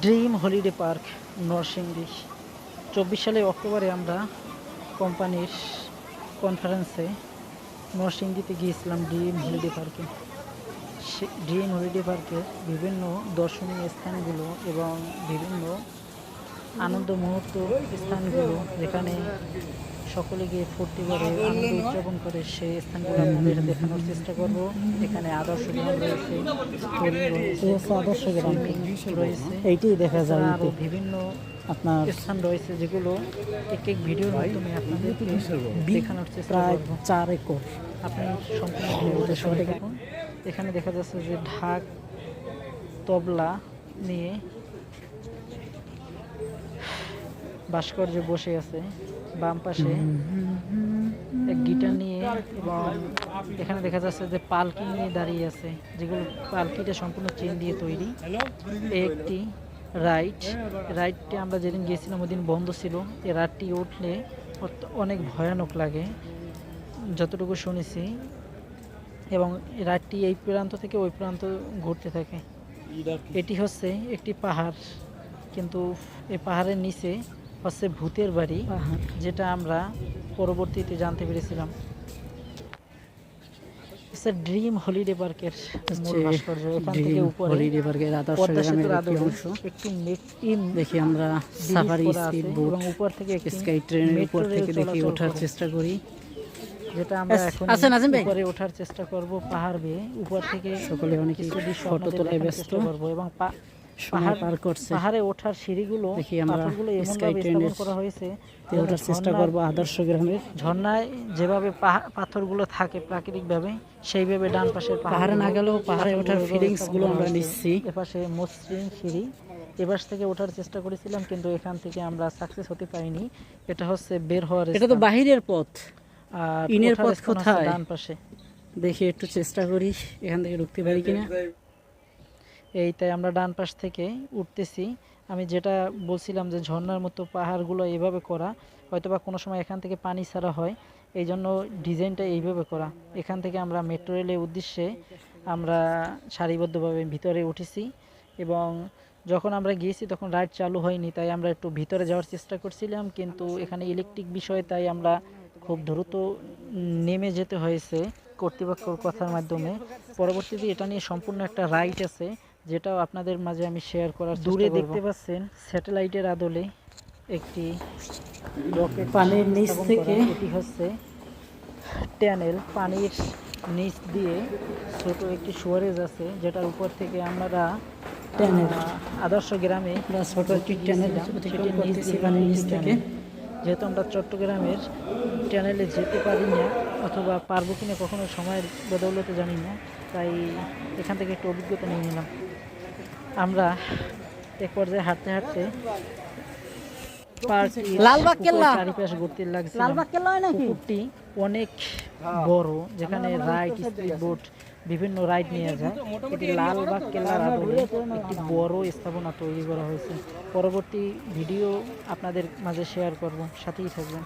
Dream holiday park Narsingdi. 24 সালের অক্টোবরে আমরা কোম্পানির কনফারেন্সে নরসিংদীতে গিয়েছিলাম ড্রিম হলিডে পার্কে। ড্রিম হলিডে পার্কের বিভিন্ন দর্শনীয় স্থানগুলো এবং বিভিন্ন আনন্দ মুহূর্ত স্থানগুলো যেখানে সকলে গিয়ে ফুর্তি করে আনন্দ উদযাপন করে সেই স্থানগুলো আপনাদের দেখানোর চেষ্টা করব। এখানে আদর্শ গ্রাম রয়েছে, আদর্শ গ্রাম রয়েছে, এইটাই দেখা যায়। আরও বিভিন্ন আপনার স্থান রয়েছে যেগুলো এক এক ভিডিওর মাধ্যমে আপনাদেরকে দেখানোর চেষ্টা করব। 4 একর আপনি সম্পূর্ণ ভিডিওতে সবাই দেখুন। এখানে দেখা যাচ্ছে যে ঢাক তবলা নিয়ে ভাস্কর্য বসে আছে, বাম পাশে এক গিটার নিয়ে, এবং এখানে দেখা যাচ্ছে যে পালকি নিয়ে দাঁড়িয়ে আছে, যেগুলো পালকিটা সম্পূর্ণ চেন দিয়ে তৈরি। একটি রাইডটি আমরা যেদিন গিয়েছিলাম ওই দিন বন্ধ ছিল। এই রাইডটি উঠলে অনেক ভয়ানক লাগে যতটুকু শুনেছি, এবং রাইডটি এই প্রান্ত থেকে ওই প্রান্ত ঘুরতে থাকে। এটি হচ্ছে একটি পাহাড়, কিন্তু এই পাহাড়ের নিচে হচ্ছে ভূতের বাড়ি, যেটা আমরা পরবর্তীতে জানতে পেরেছিলাম। ড্রিম হলিডে পার্কের মূল ভাস্কর্য। এখান থেকে উপরে হলিডে পার্কের পদ্মা সেতুর অংশ একটু দেখি আমরা সাফারি স্পিড বোট এবং উপর থেকে স্কাই ট্রেনের উপর থেকে দেখি ওঠার চেষ্টা করি, যেটা আমরা এখন উপরে ওঠার চেষ্টা করব পাহাড় বেয়ে। উপর থেকে সকলে অনেক ফটো তোলায় ব্যস্ত করব, এবং পাহাড়ে ওঠার সিঁড়িগুলো দেখি আমরা স্কাই ট্রেনের করা হয়েছে, ওঠার চেষ্টা করব আদর্শ গ্রামের। ঝর্ণায় যেভাবে পাথরগুলো থাকে প্রাকৃতিকভাবে, সেইভাবে ডান পাশের পাহাড়ে না গেলেও পাহাড়ে ওঠার ফিলিংস গুলো আমরা নিচ্ছি। এপাশে মসৃণ সিঁড়ি, এপাশ থেকে ওঠার চেষ্টা করেছিলাম, কিন্তু এখান থেকে আমরা সাকসেস হতে পারিনি। এটা হচ্ছে বের হওয়ার, এটা তো বাহিরের পথ, আর ইনের পথ কোথায়? ডান পাশে। দেখি একটু চেষ্টা করি এখান থেকে ঢুকতে পারি কিনা। তাই আমরা ডান পাশ থেকে উঠতেছি। আমি যেটা বলছিলাম যে ঝর্ণার মতো পাহাড়গুলো এইভাবে করা, হয়তোবা কোনো সময় এখান থেকে পানি ছাড়া হয়, এই জন্য ডিজাইনটা এইভাবে করা। এখান থেকে আমরা মেট্রো রেলের উদ্দেশ্যে আমরা সারিবদ্ধভাবে ভিতরে উঠেছি, এবং যখন আমরা গিয়েছি তখন রাইড চালু হয়নি, তাই আমরা একটু ভিতরে যাওয়ার চেষ্টা করছিলাম, কিন্তু এখানে ইলেকট্রিক বিষয়, তাই আমরা খুব দ্রুত নেমে যেতে হয়েছে কর্তৃপক্ষের কথার মাধ্যমে। পরবর্তীতে এটা নিয়ে সম্পূর্ণ একটা রাইড আছে, যেটাও আপনাদের মাঝে আমি শেয়ার করার চেষ্টা করব। দূরে দেখতে পাচ্ছেন স্যাটেলাইটের আদলে একটি রকেট পানির নিচ থেকে, এটি হচ্ছে ট্যানেল। পানির নিচ দিয়ে ছোট একটি সুয়ারেজ আছে, যেটার উপর থেকে আমরা ট্যানেল আদর্শ গ্রামে ছোট একটি ট্যানেল পানির নিচ থেকে। যেহেতু আমরা চট্টগ্রামের ট্যানেলে যেতে পারি না, অথবা পারবো কিনা কখনো সময়ের বদৌলতে জানি না, তাই এখান থেকে একটু অভিজ্ঞতা নিয়ে নিলাম। আমরা এক পর্যায়ে হাঁটতে হাঁটতে চারিপাশে ঘুরতে লাগছে। পুকুরটি অনেক বড়, যেখানে রাইড, স্পিড বোট, বিভিন্ন রাইড নিয়ে যায়। এটি লালবাগ কেল্লার আদলে একটি বড় স্থাপনা তৈরি করা হয়েছে। পরবর্তী ভিডিও আপনাদের মাঝে শেয়ার করব, সাথেই থাকবেন।